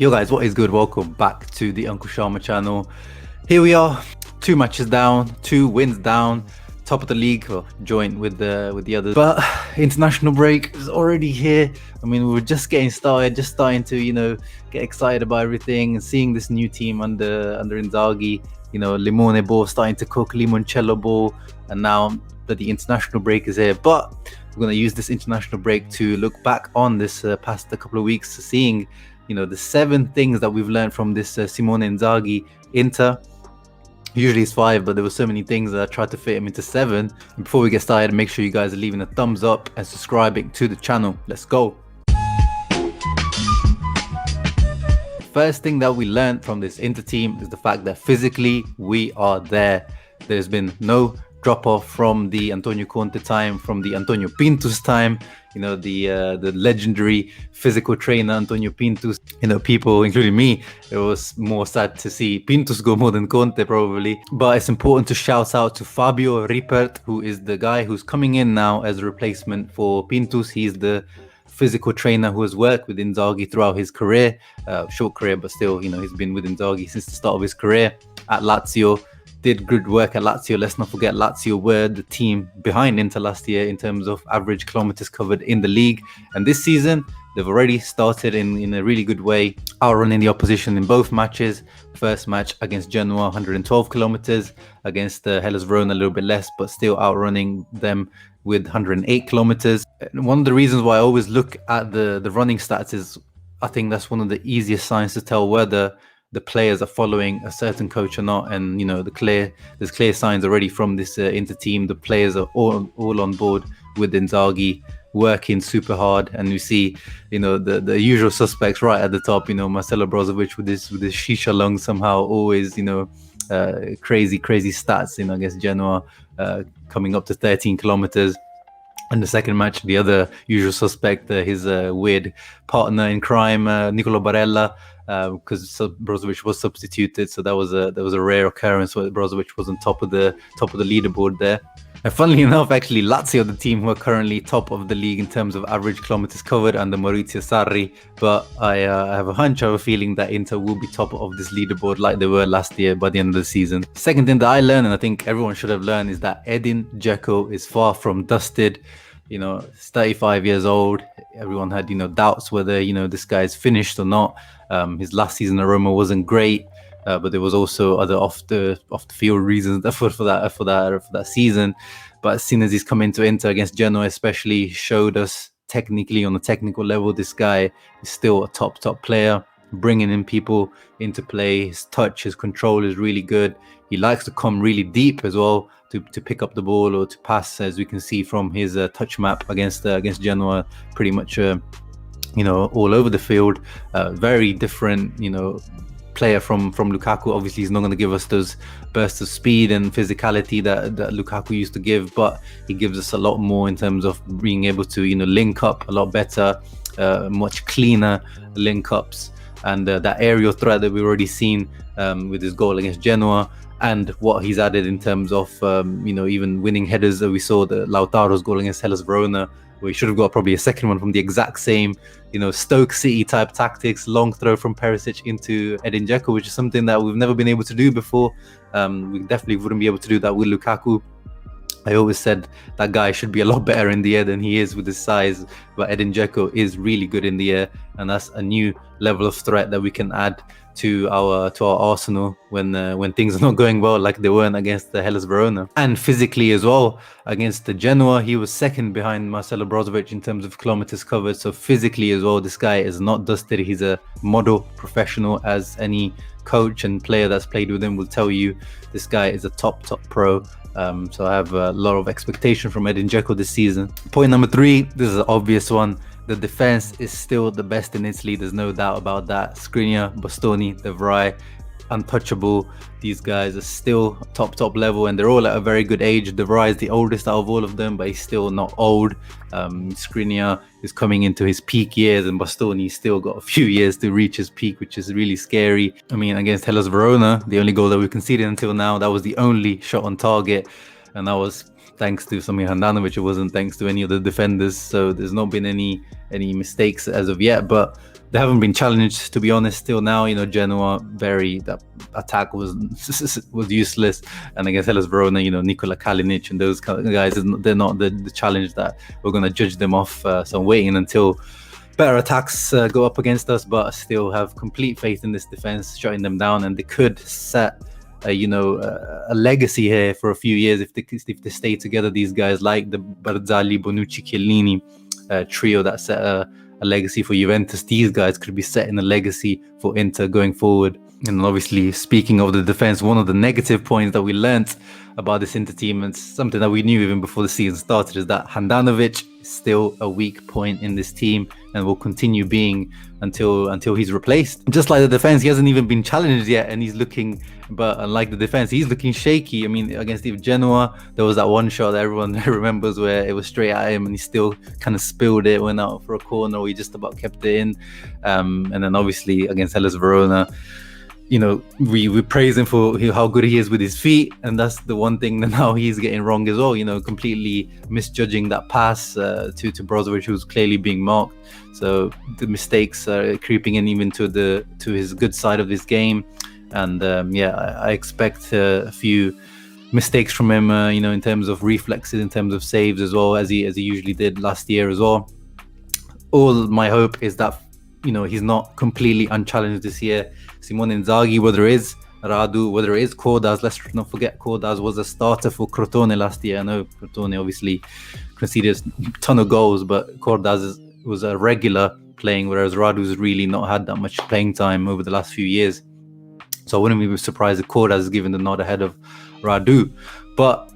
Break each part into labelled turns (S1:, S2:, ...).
S1: Yo guys, what is good? Welcome back to the Uncle Sharma channel. Here we are, 2 matches down, 2 wins down, top of the league, well, joint with the others. But international break is already here. I mean, we were just getting started, just starting to get excited about everything and seeing this new team under Inzaghi. Limone-ball starting to cook, Limoncello-ball, and now that the international break is here. But we're going to use this international break to look back on this past couple of weeks, seeing the 7 things that we've learned from this Simone Inzaghi Inter. Usually it's 5, but there were so many things that I tried to fit them into 7. And before we get started, make sure you guys are leaving a thumbs up and subscribing to the channel. Let's go. First thing that we learned from this Inter team is the fact that physically we are there. There's been no drop off from the Antonio Conte time, from the Antonio Pintus time. The legendary physical trainer Antonio Pintus. People, including me, it was more sad to see Pintus go more than Conte probably. But it's important to shout out to Fabio Ripert, who is the guy who's coming in now as a replacement for Pintus. He's the physical trainer who has worked with Inzaghi throughout his career, short career, but still, he's been with Inzaghi since the start of his career at Lazio. Did good work at Lazio. Let's not forget Lazio were the team behind Inter last year in terms of average kilometers covered in the league. And this season, they've already started in a really good way, outrunning the opposition in both matches. First match against Genoa, 112 kilometers. Against Hellas Verona, a little bit less, but still outrunning them with 108 kilometers. And one of the reasons why I always look at the running stats is I think that's one of the easiest signs to tell whether the players are following a certain coach or not. And there's clear signs already from this Inter team. The players are all on board with Inzaghi, working super hard, and we see the usual suspects right at the top. Marcelo Brozovic with his shisha lungs, somehow always crazy stats against Genoa, coming up to 13 kilometers. And the second match, the other usual suspect, his weird partner in crime, Nicolo Barella, because Brozovic was substituted, so that was a rare occurrence where Brozovic was on top of the leaderboard there. And funnily enough, actually, Lazio, the team who are currently top of the league in terms of average kilometers covered under Maurizio Sarri. But I have a feeling that Inter will be top of this leaderboard like they were last year by the end of the season. Second thing that I learned, and I think everyone should have learned, is that Edin Dzeko is far from dusted. He's 35 years old. Everyone had doubts whether this guy is finished or not. His last season at Roma wasn't great, but there was also other off the field reasons for that season. But as soon as he's come into Inter against Genoa, especially, showed us technically on a technical level this guy is still a top player, bringing in people into play. His touch, his control is really good. He likes to come really deep as well to pick up the ball or to pass, as we can see from his touch map against Genoa, pretty much all over the field. Very different player from Lukaku. Obviously he's not going to give us those bursts of speed and physicality that Lukaku used to give, but he gives us a lot more in terms of being able to link up a lot better, much cleaner link ups, and that aerial threat that we've already seen with his goal against Genoa, and what he's added in terms of even winning headers. We saw the Lautaro's goal against Hellas Verona, where he should have got probably a second one from the exact same Stoke City type tactics, long throw from Perisic into Edin Dzeko, which is something that we've never been able to do before. We definitely wouldn't be able to do that with Lukaku. I always said that guy should be a lot better in the air than he is with his size, but Edin Dzeko is really good in the air, and that's a new level of threat that we can add to our arsenal when things are not going well, like they weren't against the Hellas Verona. And physically as well, against the Genoa, he was second behind Marcelo Brozovic in terms of kilometers covered. So physically as well, this guy is not dusted. He's a model professional, as any coach and player that's played with him will tell you. This guy is a top pro. So I have a lot of expectation from Edin Dzeko this season. Point number 3, this is an obvious one. The defense is still the best in Italy. There's no doubt about that. Skriniar, Bastoni, De Vrij, untouchable. These guys are still top level, and they're all at a very good age. De Vrij is the oldest out of all of them, but he's still not old. Skriniar is coming into his peak years, and Bastoni still got a few years to reach his peak, which is really scary. I mean, against Hellas Verona, the only goal that we conceded until now, that was the only shot on target, and that was thanks to Samir Handanovic. It wasn't thanks to any of the defenders, so there's not been any mistakes as of yet. But They haven't been challenged, to be honest, till now. Genoa, that attack was useless. And against Hellas Verona, Nikola Kalinic and those guys, they're not the challenge that we're going to judge them off. So I'm waiting until better attacks go up against us, but I still have complete faith in this defense, shutting them down, and they could set a legacy here for a few years if they stay together. These guys like the Barzagli, Bonucci, Chiellini trio that set a legacy for Juventus. These guys could be setting a legacy for Inter going forward. And obviously, speaking of the defense, one of the negative points that we learnt about this Inter team, and something that we knew even before the season started, is that Handanovic is still a weak point in this team and will continue being until he's replaced. Just like the defense, he hasn't even been challenged yet, and he's looking, but unlike the defense, he's looking shaky. I mean, against Genoa, there was that one shot that everyone remembers where it was straight at him and he still kind of spilled it, went out for a corner, or he just about kept it in. And then obviously against Hellas Verona, we praise him for how good he is with his feet, and that's the one thing that now he's getting wrong as well. Completely misjudging that pass to Brozovic, who's clearly being marked. So the mistakes are creeping in even to his good side of this game, and I expect a few mistakes from him. In terms of reflexes, in terms of saves as well, as he usually did last year as well. All my hope is that he's not completely unchallenged this year. Simone Inzaghi, whether it is Radu, whether it is Cordas, let's not forget Cordas was a starter for Crotone last year. I know Crotone obviously conceded a ton of goals, but Cordas was a regular playing, whereas Radu's really not had that much playing time over the last few years. So I wouldn't be surprised if Cordas is given the nod ahead of Radu. But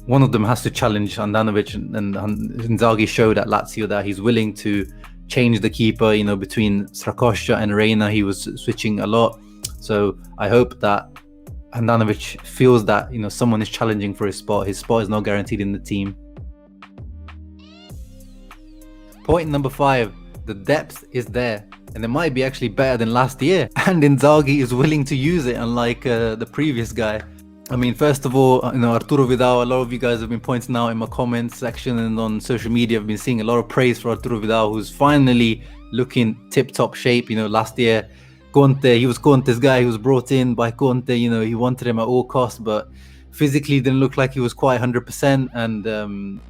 S1: one of them has to challenge Handanovic, and Inzaghi showed at Lazio that he's willing to change the keeper. Between Strakosha and Reina, he was switching a lot. So I hope that Handanovic feels that someone is challenging for his spot. His spot is not guaranteed in the team. Point number 5, the depth is there, and it might be actually better than last year, and Inzaghi is willing to use it, unlike the previous guy. I mean, first of all, Arturo Vidal, a lot of you guys have been pointing out in my comments section and on social media, I've been seeing a lot of praise for Arturo Vidal, who's finally looking tip-top shape. Last year, he was Conte's guy. He was brought in by Conte. He wanted him at all costs, but physically didn't look like he was quite 100%, and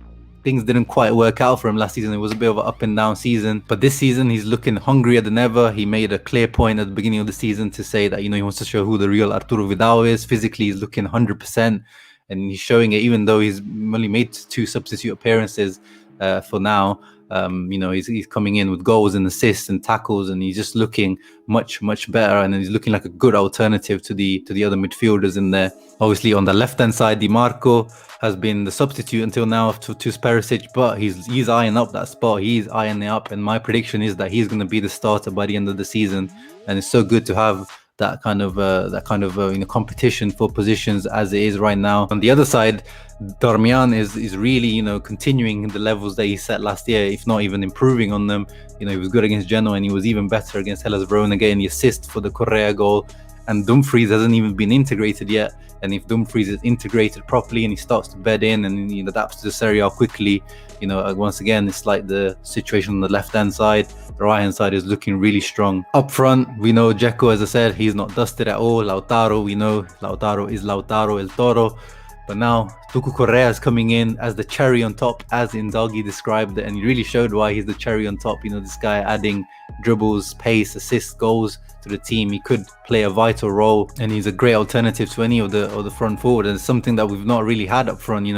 S1: things didn't quite work out for him last season. It was a bit of an up and down season, but this season he's looking hungrier than ever. He made a clear point at the beginning of the season to say that, he wants to show who the real Arturo Vidal is. Physically, he's looking 100%, and he's showing it, even though he's only made 2 substitute appearances for now. He's coming in with goals and assists and tackles, and he's just looking much better, and he's looking like a good alternative to the other midfielders in there. Obviously, on the left-hand side, Di Marco has been the substitute until now to Perisic, but he's eyeing up that spot. He's eyeing it up, and my prediction is that he's going to be the starter by the end of the season. And it's so good to have that kind of competition for positions as it is right now. On the other side, Darmian is really continuing the levels that he set last year, if not even improving on them. He was good against Genoa, and he was even better against Hellas Verona, getting the assist for the Correa goal. And Dumfries hasn't even been integrated yet. And if Dumfries is integrated properly and he starts to bed in and he adapts to the Serie A quickly, once again, it's like the situation on the left-hand side. The right-hand side is looking really strong. Up front, we know Dzeko, as I said, he's not dusted at all. Lautaro, we know Lautaro is Lautaro El Toro. But now Tucu Correa is coming in as the cherry on top, as Inzaghi described it, and he really showed why he's the cherry on top. This guy adding dribbles, pace, assists, goals to the team. He could play a vital role, and he's a great alternative to any of the front forward, and it's something that we've not really had up front.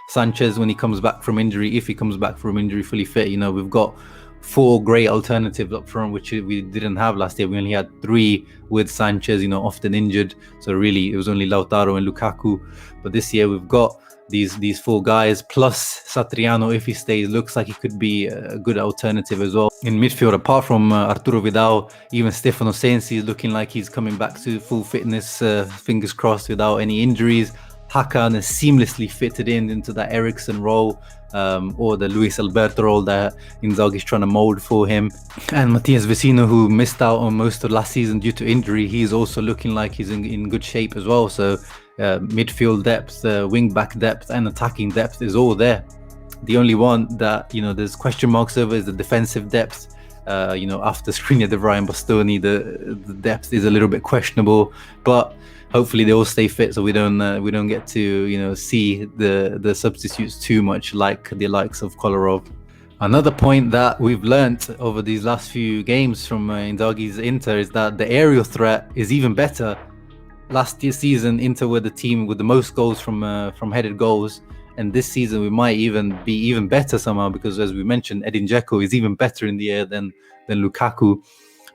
S1: Sanchez, when he comes back from injury, if he comes back from injury fully fit, we've got 4 great alternatives up front, which we didn't have last year. We only had 3 with Sanchez, often injured. So really, it was only Lautaro and Lukaku. But this year, we've got these 4 guys, plus Satriano, if he stays, looks like he could be a good alternative as well. In midfield, apart from Arturo Vidal, even Stefano Sensi is looking like he's coming back to full fitness, fingers crossed, without any injuries. Hakan is seamlessly fitted into that Eriksen role, or the Luis Alberto role that Inzaghi is trying to mold for him. And Matias Vecino, who missed out on most of last season due to injury, he's also looking like he's in good shape as well. So midfield depth, wing back depth, and attacking depth is all there. The only one that there's question marks over is the defensive depth, After Skriniar, De Vrij and Bastoni, the depth is a little bit questionable, but hopefully they all stay fit, so we don't get to see the substitutes too much, like the likes of Kolarov. Another point that we've learnt over these last few games from Inzaghi's Inter is that the aerial threat is even better. Last season, Inter were the team with the most goals from headed goals, and this season we might even be even better somehow, because as we mentioned, Edin Dzeko is even better in the air than Lukaku.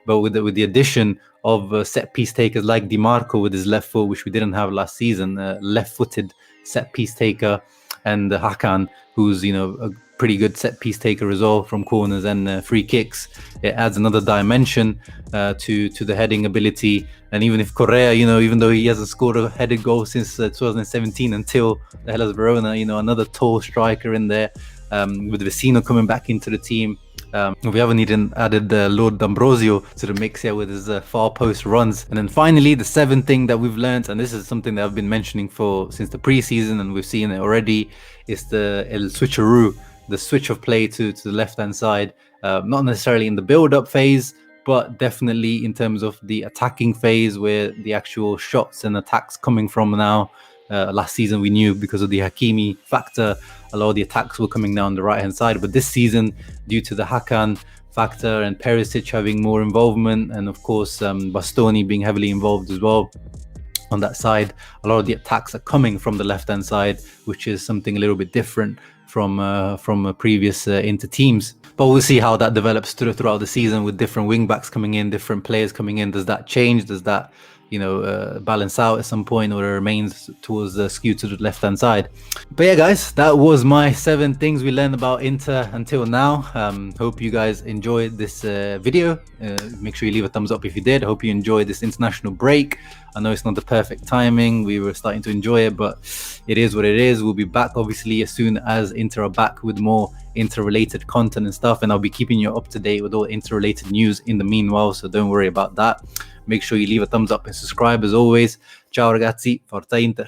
S1: But with the addition of set piece takers like Di Marco with his left foot, which we didn't have last season, left-footed set piece taker, and Hakan, who's a pretty good set piece taker as well from corners and free kicks, it adds another dimension to the heading ability. And even if Correa, even though he hasn't scored a headed goal since 2017 until the Hellas Verona, another tall striker in there, with Vecino coming back into the team. We haven't even added Lord D'Ambrosio to the mix here with his far post runs. And then finally, the seventh thing that we've learned, and this is something that I've been mentioning since the preseason, and we've seen it already, is the El Switcheroo, the switch of play to the left-hand side. Not necessarily in the build-up phase, but definitely in terms of the attacking phase, where the actual shots and attacks coming from now. Last season we knew because of the Hakimi factor, a lot of the attacks were coming down the right-hand side. But this season, due to the Hakan factor and Perisic having more involvement, and of course Bastoni being heavily involved as well on that side, a lot of the attacks are coming from the left-hand side, which is something a little bit different from previous Inter teams. But we'll see how that develops throughout the season, with different wing backs coming in, different players coming in. Does that change? Does that balance out at some point, or remains towards skewed to the left hand side? But yeah, guys, that was my 7 things we learned about Inter until now. Hope you guys enjoyed this video. Make sure you leave a thumbs up if you did. Hope you enjoyed this international break. I know it's not the perfect timing, we were starting to enjoy it, but it is what it is. We'll be back obviously as soon as Inter are back with more Inter-related content and stuff, and I'll be keeping you up to date with all Inter-related news in the meanwhile, so don't worry about that. Make sure you leave a thumbs up and subscribe as always. Ciao ragazzi, Forza Inter!